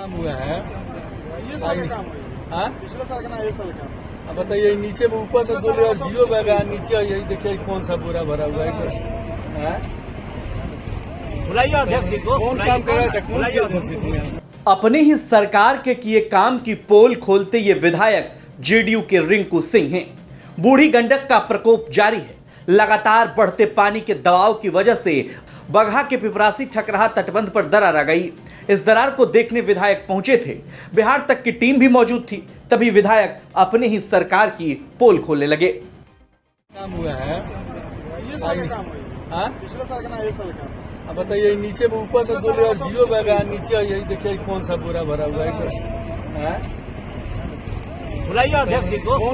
काम हुआ है ये साल का काम हुआ हाँ पिछले साल का ना ये साल का। अब बताइए नीचे में ऊपर से बोले और जीरो बैग है नीचे यही देखिए कौन सा बोरा भरा हुआ है कौन काम कर रहा है। अपनी ही सरकार के किए काम की पोल खोलते ये विधायक जेडीयू के रिंकू सिंह हैं। बूढ़ी गंडक का प्रकोप जारी है। लगातार बढ़ते पानी के दबाव की वजह से बगहा के पिपरासी ठकराहा तटबंध पर दरार आ गई। इस दरार को देखने विधायक पहुंचे थे। बिहार तक की टीम भी मौजूद थी। तभी विधायक अपनी ही सरकार की पोल खोलने लगे। काम हुआ है ये साल का काम हुआ हाँ पिछले साल का ना ये साल का। अब बताइए नीचे में ऊपर से बोले और जीरो बैग है नीचे यही देखिए कौन सा बोरा भरा हुआ है कौन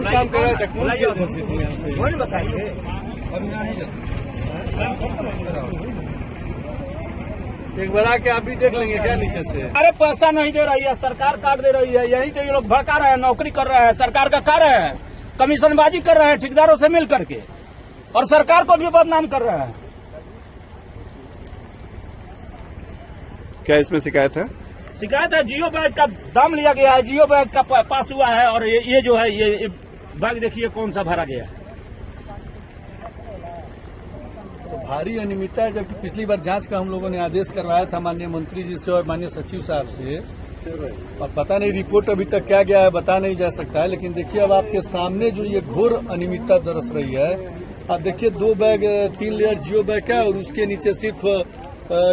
काम कर रहा है कौन बताइए। एक बार आके आप भी देख लेंगे क्या नीचे से। अरे पैसा नहीं दे रही है सरकार, काट दे रही है। यही तो ये लोग भड़का रहे हैं, नौकरी कर रहे हैं, सरकार का कार्य है, कमीशनबाजी कर रहे हैं ठेकेदारों से मिल करके, और सरकार को भी बदनाम कर रहे हैं। क्या इसमें शिकायत है? शिकायत है जियो बैग का दाम लिया गया है, जियो बैग का पास हुआ है, और ये जो है ये बैग देखिए कौन सा भरा गया है। तो भारी अनियमितता है, जबकि पिछली बार जांच का हम लोगों ने आदेश करवाया था माननीय मंत्री जी से और माननीय सचिव साहब से, और पता नहीं रिपोर्ट अभी तक क्या गया है बता नहीं जा सकता है। लेकिन देखिए अब आपके सामने जो ये घोर अनियमितता दरस रही है। आप देखिए 2 बैग 3 लेयर जियो बैग का और उसके नीचे सिर्फ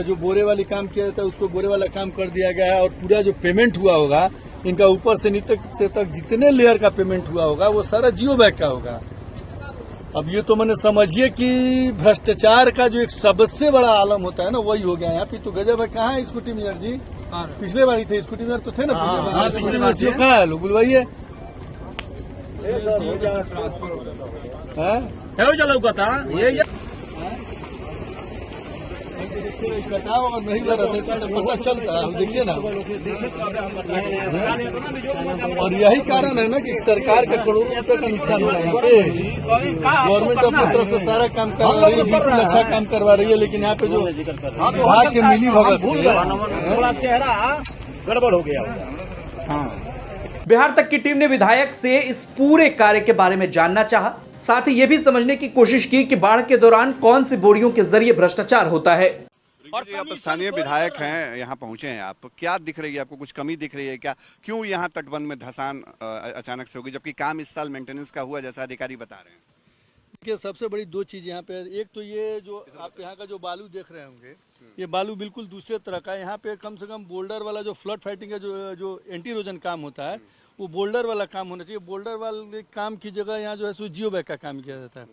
जो बोरे वाली काम किया जाता है उसको बोरे वाला काम कर दिया गया है, और पूरा जो पेमेंट हुआ होगा इनका ऊपर से नीचे तक जितने लेयर का पेमेंट हुआ होगा वो सारा जियो बैग का होगा। अब ये तो मैंने समझिए कि भ्रष्टाचार का जो एक सबसे बड़ा आलम होता है ना वही हो गया। यहाँ पे तो गजब है। कहाँ है स्कूटी मेयर जी? पिछले बार ही थे स्कूटी मेयर तो थे ना पिछले बार। कहाँ है लोग बुलवाइए। बताओ अगर नहीं कर रहे तो पता चलता है। देखिए ना, और यही कारण है ना कि सरकार का करोड़ों रुपए का नुकसान हो रहा है। यहाँ पे गवर्नमेंट अपनी तरफ से सारा काम करवा रही है, बिल्कुल अच्छा काम करवा रही है, लेकिन यहाँ पे जो विभाग के मिली भगत चेहरा गड़बड़ हो गया। बिहार तक की टीम ने विधायक से इस पूरे कार्य के बारे में जानना चाहा। साथ ही ये भी समझने की कोशिश की कि बाढ़ के दौरान कौन सी बोरियों के जरिए भ्रष्टाचार होता है। और आप स्थानीय विधायक हैं, यहाँ पहुंचे हैं आप, क्या दिख रही है आपको? कुछ कमी दिख रही है क्या? क्यों यहाँ तटबंध में धंसान अचानक से होगी, जबकि काम इस साल मेंटेनेंस का हुआ जैसा अधिकारी बता रहे हैं? देखिए सबसे बड़ी 2 चीज यहाँ पे, एक तो ये जो आप यहाँ का जो बालू देख रहे होंगे ये बालू बिल्कुल दूसरे तरह का है। यहाँ पे कम से कम बोल्डर वाला जो फ्लड फाइटिंग का जो एंटी इरोजन काम होता है वो बोल्डर वाला काम होना चाहिए। बोल्डर वाले काम की जगह यहाँ जो है सो जियो बैग का काम किया जाता है।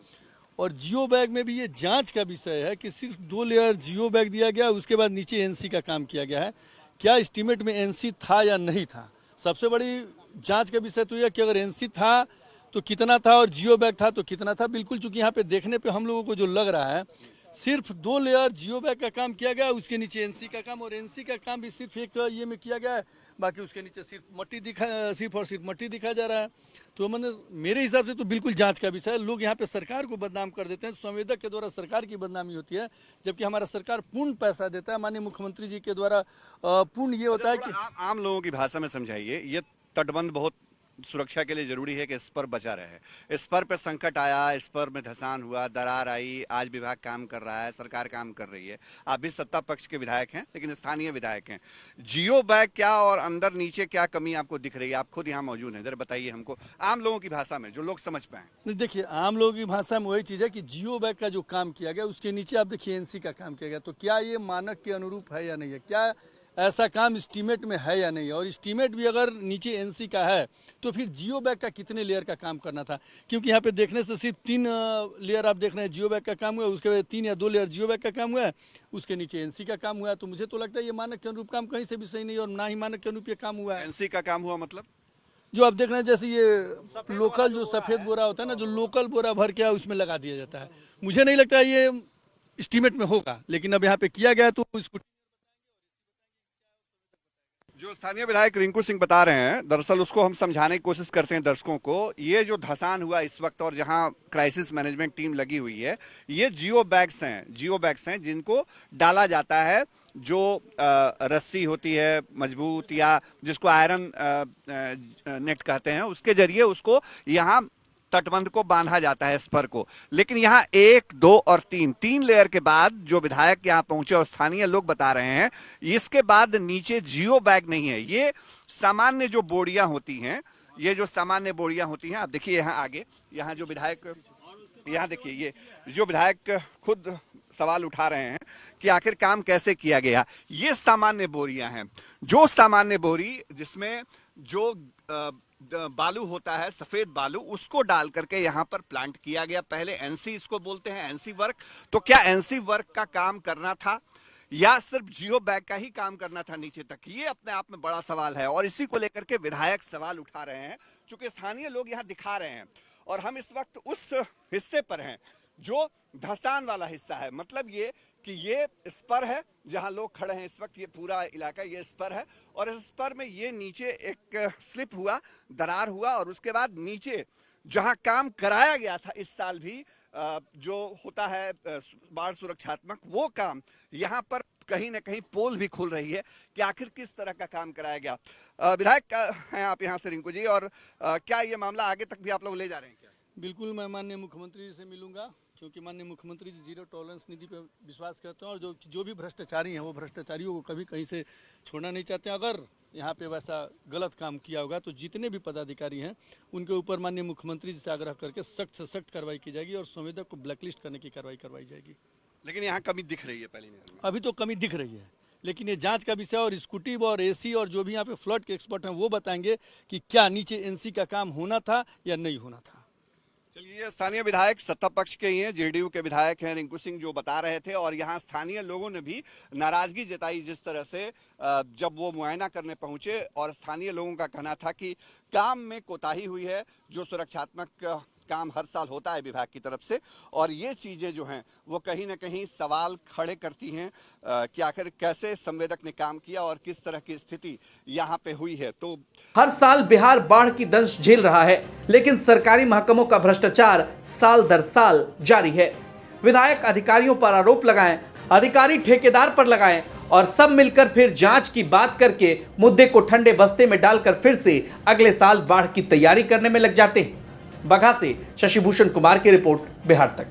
और जियो बैग में भी ये जांच का विषय है कि सिर्फ 2 लेयर जियो बैग दिया गया, उसके बाद नीचे एनसी का काम किया गया है। क्या एस्टीमेट में एनसी था या नहीं था? सबसे बड़ी जांच का विषय तो यह कि अगर एनसी था तो कितना था और जियो बैग था तो कितना था। बिल्कुल चूंकि यहाँ पे देखने पे हम लोगों को जो लग रहा है सिर्फ 2 लेयर जियो बैग का काम किया गया, उसके नीचे एनसी का काम, और एनसी का काम भी सिर्फ एक ये में किया गया है, बाकी उसके नीचे सिर्फ मट्टी दिखाया जा रहा है। तो मेरे हिसाब से तो बिल्कुल जांच का विषय है। लोग यहाँ पे सरकार को बदनाम कर देते हैं, संवेदक के द्वारा सरकार की बदनामी होती है, जबकि हमारा सरकार पूर्ण पैसा देता है। माननीय मुख्यमंत्री जी के द्वारा पूर्ण ये होता है कि आम लोगों की भाषा में समझाइए। ये तटबंध बहुत सुरक्षा के लिए जरूरी है कि इस पर बचा रहे। इस पर संकट आया, इस पर में धंसान हुआ, दरार आई, आज विभाग काम कर रहा है, सरकार काम कर रही है। आप भी सत्ता पक्ष के विधायक हैं लेकिन स्थानीय विधायक हैं। जियो बैग क्या और अंदर नीचे क्या कमी आपको दिख रही है? आप खुद यहाँ मौजूद हैं, जरा बताइए हमको आम लोगों की भाषा में जो लोग समझ पाए। देखिए आम लोगों की भाषा में वही चीज है कि जियो बैग का जो काम किया गया उसके नीचे आप देखिए एनसी का काम किया गया। तो क्या ये मानक के अनुरूप है या नहीं है? क्या ऐसा काम एस्टीमेट में है या नहीं है? और एस्टीमेट भी अगर नीचे एनसी का है तो फिर जियो बैग का कितने लेयर का काम करना था? क्योंकि यहाँ पे देखने से सिर्फ 3 लेयर आप देख रहे हैं जियो बैग का काम हुआ, उसके बाद 3 या 2 लेयर जियो बैग का काम हुआ है, उसके नीचे एनसी का काम हुआ है। तो मुझे तो लगता है ये मानक के अनुरूप काम कहीं से भी सही नहीं, और ना ही मानक के अनुरूप ये काम हुआ है। एनसी का काम हुआ मतलब जो आप देख रहे हैं जैसे ये लोकल जो सफेद बोरा होता है ना, जो लोकल बोरा भर के उसमें लगा दिया जाता है। मुझे नहीं लगता ये एस्टीमेट में होगा, लेकिन अब यहाँ पे किया गया तो इसको जो स्थानीय विधायक रिंकू सिंह बता रहे हैं, दरअसल उसको हम समझाने की कोशिश करते हैं दर्शकों को। ये जो धसान हुआ इस वक्त और जहां क्राइसिस मैनेजमेंट टीम लगी हुई है, ये जियो बैग्स हैं जिनको डाला जाता है, जो रस्सी होती है मजबूत या जिसको आयरन नेट कहते हैं, उसके जरिए उसको यहाँ तटबंध को बांधा जाता है, स्पर को। लेकिन यहाँ 1, 2 और 3 लेयर के बाद जो विधायक यहाँ पहुंचे और स्थानीय लोग बता रहे हैं, इसके बाद नीचे जियो बैग नहीं है। ये सामान्य जो बोरियां होती हैं, आप देखिए यहाँ आगे, यहाँ जो विधायक, यहाँ देखिए ये जो विधायक खुद सवाल उठा रहे हैं कि आखिर काम कैसे किया गया। ये सामान्य बोरियां हैं, जो सामान्य बोरी जिसमें जो बालू होता है, सफेद बालू, उसको डाल करके यहां पर प्लांट किया गया। पहले एनसी इसको बोलते हैं, एनसी वर्क। तो क्या एनसी वर्क का काम करना था या सिर्फ जियो बैग का ही काम करना था नीचे तक? ये अपने आप में बड़ा सवाल है और इसी को लेकर के विधायक सवाल उठा रहे हैं, चूंकि स्थानीय लोग यहां दिखा रहे हैं और हम इस वक्त उस हिस्से पर हैं जो धसान वाला हिस्सा है। मतलब ये कि ये स्पर है जहां लोग खड़े हैं इस वक्त, ये पूरा इलाका ये स्पर है और इस स्पर में ये नीचे एक स्लिप हुआ, दरार हुआ और उसके बाद नीचे जहां काम कराया गया था इस साल भी, जो होता है बाढ़ सुरक्षात्मक, वो काम यहाँ पर कहीं ना कहीं पोल भी खुल रही है कि आखिर किस तरह का काम कराया गया। विधायक हैं आप यहाँ से रिंकू जी, और क्या ये मामला आगे तक भी आप लोग ले जा रहे हैं क्या? बिल्कुल, मैं माननीय मुख्यमंत्री जी से मिलूंगा, क्योंकि माननीय मुख्यमंत्री जी जीरो टॉलरेंस नीति पर विश्वास करते हैं और जो भी भ्रष्टाचारी हैं वो भ्रष्टाचारियों को कभी कहीं से छोड़ना नहीं चाहते। अगर यहाँ पे वैसा गलत काम किया होगा तो जितने भी पदाधिकारी हैं उनके ऊपर माननीय मुख्यमंत्री जी से आग्रह करके सख्त से सख्त कार्रवाई की जाएगी और संवेदक को ब्लैकलिस्ट करने की कार्रवाई करवाई जाएगी। लेकिन यहाँ कमी दिख रही है पहली नजर में? अभी तो कमी दिख रही है, लेकिन ये जांच का विषय और स्कूटी और एसी और जो भी यहाँ पे फ्लड के एक्सपर्ट हैं वो बताएंगे कि क्या नीचे एनसी का काम होना था या नहीं होना था। चलिए, स्थानीय विधायक सत्ता पक्ष के ही हैं, जेडीयू के विधायक हैं रिंकू सिंह, जो बता रहे थे। और यहाँ स्थानीय लोगों ने भी नाराजगी जताई जिस तरह से जब वो मुआयना करने पहुंचे, और स्थानीय लोगों का कहना था कि काम में कोताही हुई है, जो सुरक्षात्मक काम हर साल होता है विभाग की तरफ से, और ये चीजें जो हैं वो कहीं ना कहीं सवाल खड़े करती हैं कि आखिर कैसे संवेदक ने काम किया और किस तरह की स्थिति यहाँ पे हुई है। तो हर साल बिहार बाढ़ की दंश झेल रहा है, लेकिन सरकारी महकमों का भ्रष्टाचार साल दर साल जारी है। विधायक अधिकारियों पर आरोप लगाएं, अधिकारी ठेकेदार पर लगाएं और सब मिलकर फिर जांच की बात करके मुद्दे को ठंडे बस्ते में डालकर फिर से अगले साल बाढ़ की तैयारी करने में लग जाते हैं। बगहा से शशिभूषण कुमार की रिपोर्ट, बिहार तक।